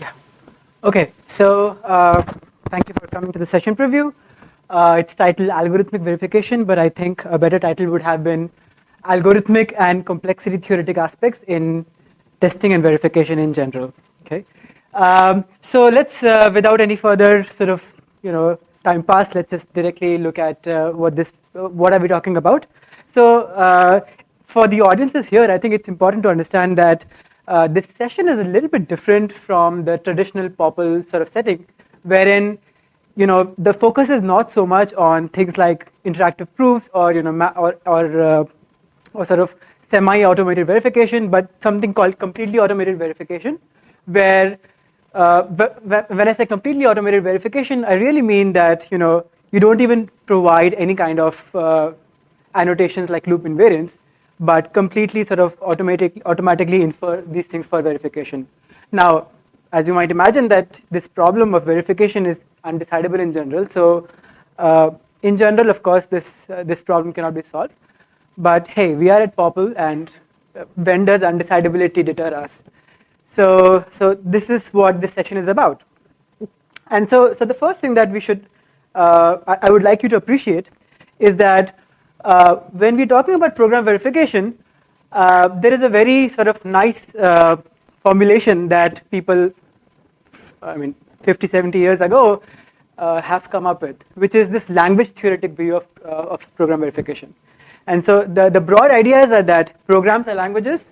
Yeah. Okay. So thank you for coming to the session preview. It's titled Algorithmic Verification, but I think a better title would have been Algorithmic and Complexity Theoretic Aspects in Testing and Verification in General. Okay. So let's, without any further sort of time pass, let's just directly look at what are we talking about. So for the audiences here, I think it's important to understand that this session is a little bit different from the traditional POPL sort of setting, wherein the focus is not so much on things like interactive proofs or or sort of semi-automated verification, but something called completely automated verification, where when I say completely automated verification, I really mean that you don't even provide any kind of annotations like loop invariants, but completely sort of automatically infer these things for verification. Now, as you might imagine, that this problem of verification is undecidable in general. So, in general, of course, this problem cannot be solved. But hey, we are at POPL, and vendors' undecidability deter us. So this is what this session is about. And so the first thing that we should, I would like you to appreciate, is that when we're talking about program verification, there is a very sort of nice formulation that people, 50, 70 years ago, have come up with, which is this language-theoretic view of program verification. And so the broad ideas are that programs are languages,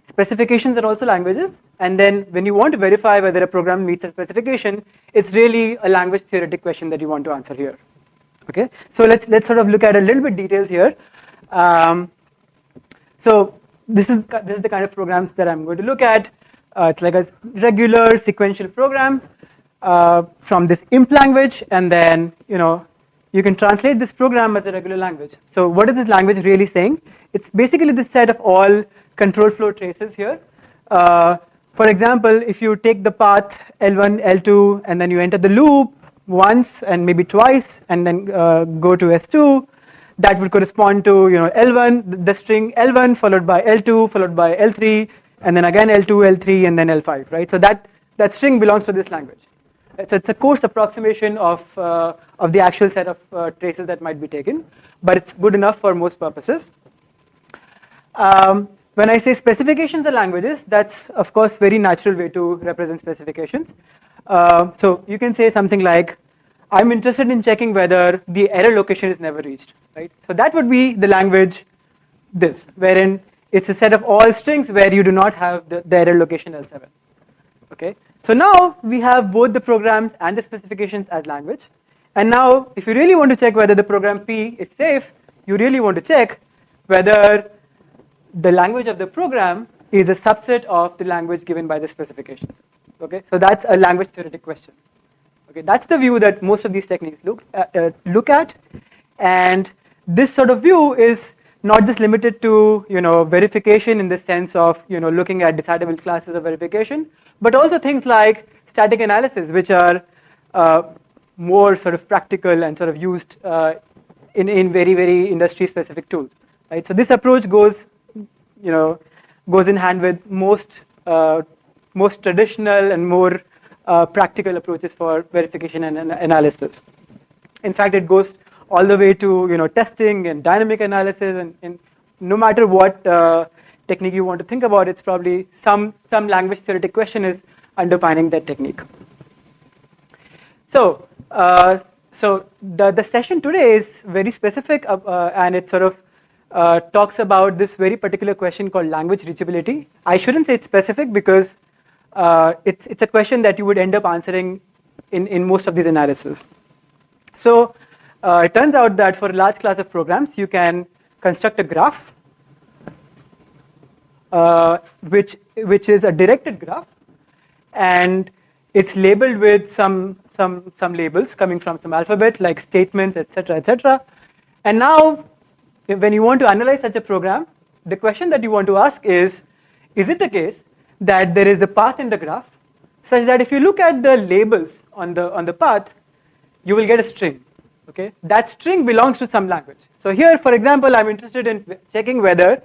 specifications are also languages, and then when you want to verify whether a program meets a specification, it's really a language-theoretic question that you want to answer here. Okay, so let's sort of look at a little bit details here. So this is the kind of programs that I'm going to look at. It's like a regular sequential program from this imp language, and then you can translate this program as a regular language. So what is this language really saying? It's basically this set of all control flow traces here. For example, if you take the path L1, L2, and then you enter the loop once and maybe twice, and then go to S2, that would correspond to L1, the string L1 followed by L2 followed by L3, and then again L2, L3, and then L5, right? So that string belongs to this language. So it's a coarse approximation of the actual set of traces that might be taken, but it's good enough for most purposes. When I say specifications are languages, that's of course very natural way to represent specifications. So you can say something like, I'm interested in checking whether the error location is never reached, right? So that would be the language this, wherein it's a set of all strings where you do not have the error location L7. Okay, so now we have both the programs and the specifications as language. And now if you really want to check whether the program P is safe, you really want to check whether the language of the program is a subset of the language given by the specifications. Okay, so that's a language theoretic question. Okay, that's the view that most of these techniques look at, and this sort of view is not just limited to verification in the sense of looking at decidable classes of verification, but also things like static analysis, which are more sort of practical and sort of used in very, very industry specific tools, right? So this approach goes in hand with most traditional and more practical approaches for verification and analysis. In fact, it goes all the way to testing and dynamic analysis, and no matter what technique you want to think about, it's probably some language theoretic question is underpinning that technique. So the session today is very specific, and it sort of talks about this very particular question called language reachability. I shouldn't say it's specific because it's a question that you would end up answering in most of these analyses. So it turns out that for a large class of programs, you can construct a graph, which is a directed graph, and it's labeled with some labels coming from some alphabet like statements, etc., etc. And now, when you want to analyze such a program, the question that you want to ask is it the case that there is a path in the graph such that if you look at the labels on the path, you will get a string. Okay, that string belongs to some language. So here, for example, I'm interested in checking whether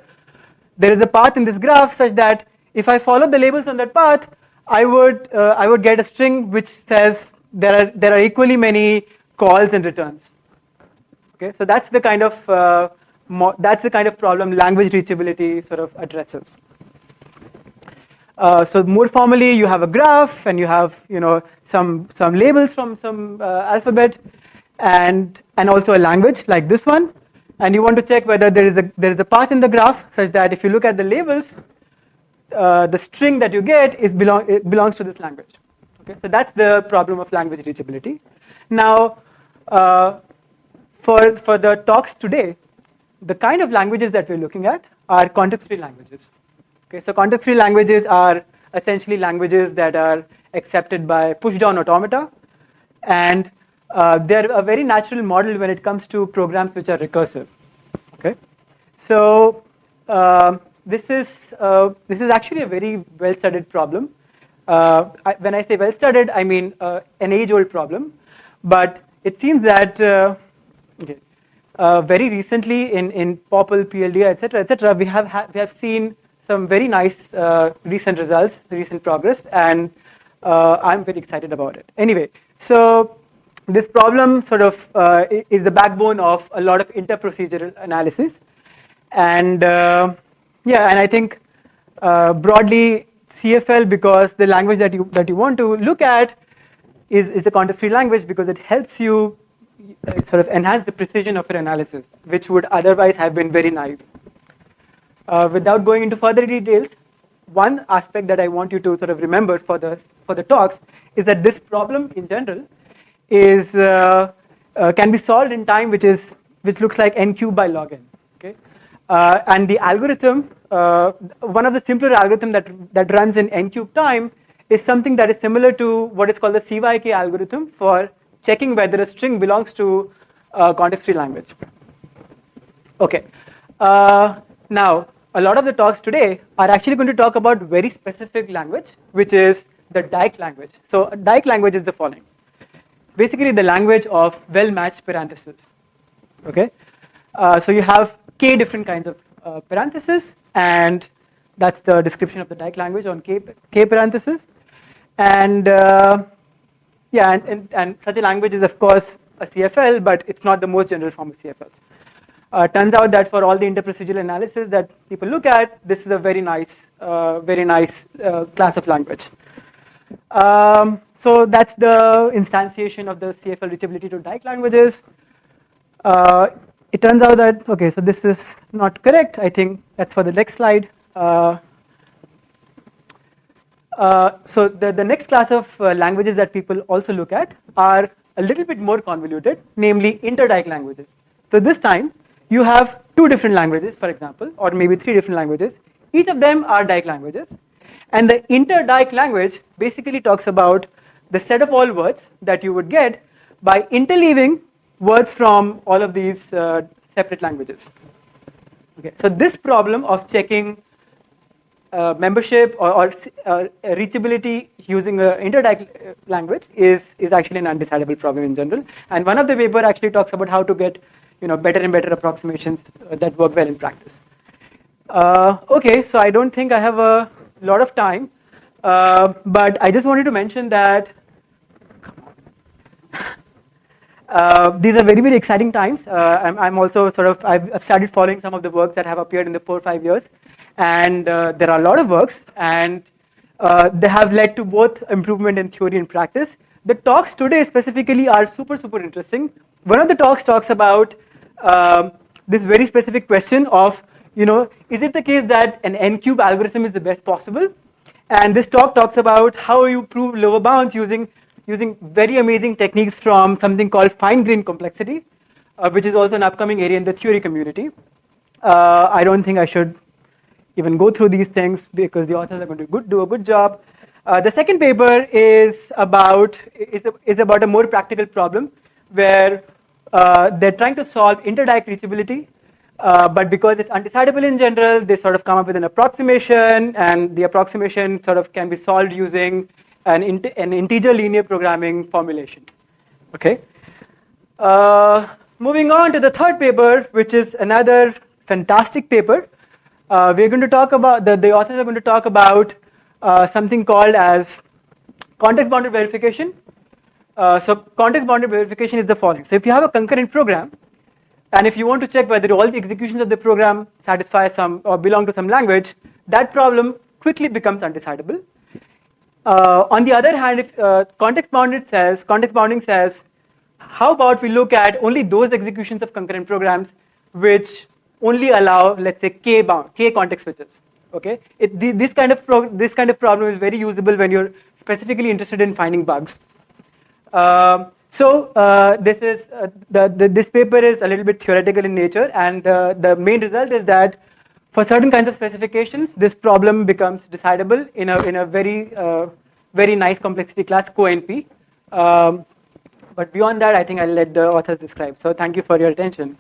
there is a path in this graph such that if I follow the labels on that path, I would get a string which says there are equally many calls and returns. Okay, so that's the kind of problem language reachability sort of addresses. So more formally, you have a graph and you have some labels from some alphabet, and also a language like this one, and you want to check whether there is a path in the graph such that if you look at the labels, the string that you get it belongs to this language. Okay, so that's the problem of language reachability. Now, for the talks today, the kind of languages that we're looking at are context-free languages. Okay, so context-free languages are essentially languages that are accepted by push-down automata, and they're a very natural model when it comes to programs which are recursive. Okay, so this is actually a very well-studied problem. When I say well-studied, I mean an age-old problem, but it seems that very recently in POPL, PLD, etc., we have seen some very nice recent results, recent progress, and I'm very excited about it. Anyway, so this problem sort of is the backbone of a lot of interprocedural analysis, and and I think broadly CFL, because the language that you want to look at is a context-free language, because it helps you sort of enhance the precision of your analysis, which would otherwise have been very naive. Without going into further details, one aspect that I want you to sort of remember for the talks is that this problem in general is can be solved in time which looks like n cubed by log n. Okay, and the algorithm, one of the simpler algorithm that runs in n cubed time is something that is similar to what is called the CYK algorithm for checking whether a string belongs to a context-free language. Okay, now a lot of the talks today are actually going to talk about very specific language, which is the Dyke language. So a Dyke language is the following. It's basically the language of well-matched parentheses. Okay, so you have k different kinds of parentheses, and that's the description of the Dyke language on k parentheses, and and such a language is of course a CFL, but it's not the most general form of CFLs. Turns out that for all the interprocedural analysis that people look at, this is a very nice class of language. So that's the instantiation of the CFL reachability to Dyke languages. It turns out that, okay, so this is not correct. I think that's for the next slide. So the next class of languages that people also look at are a little bit more convoluted, namely inter-Dyke languages. So this time you have two different languages, for example, or maybe three different languages. Each of them are Dyke languages, and the inter-Dyke language basically talks about the set of all words that you would get by interleaving words from all of these separate languages. Okay, so this problem of checking membership or reachability using an inter-Dyke language is actually an undecidable problem in general. And one of the paper actually talks about how to get better and better approximations that work well in practice. Okay, so I don't think I have a lot of time, but I just wanted to mention that these are very, very exciting times. I'm also I've started following some of the works that have appeared in the 4 or 5 years, and there are a lot of works, and they have led to both improvement in theory and practice. The talks today specifically are super, super interesting. One of the talks talks about this very specific question of, is it the case that an n-cube algorithm is the best possible? And this talk talks about how you prove lower bounds using very amazing techniques from something called fine-grained complexity, which is also an upcoming area in the theory community. I don't think I should even go through these things because the authors are going to do a good job. The second paper is about a more practical problem where they're trying to solve inter-Dyke reachability, but because it's undecidable in general, they sort of come up with an approximation, and the approximation sort of can be solved using an integer linear programming formulation. Okay. Moving on to the third paper, which is another fantastic paper. We're going to talk about the authors are going to talk about something called as context-bounded verification. So context-bounded verification is the following. So if you have a concurrent program, and if you want to check whether all the executions of the program satisfy some or belong to some language, that problem quickly becomes undecidable. On the other hand, if context bounding says, how about we look at only those executions of concurrent programs which only allow, let's say, k context switches. Okay, this kind of problem is very usable when you're specifically interested in finding bugs. This is this paper is a little bit theoretical in nature, and the main result is that for certain kinds of specifications, this problem becomes decidable in a very nice complexity class, co-NP. But beyond that, I think I'll let the authors describe. So thank you for your attention.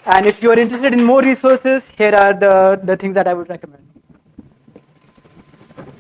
And if you are interested in more resources, here are the things that I would recommend.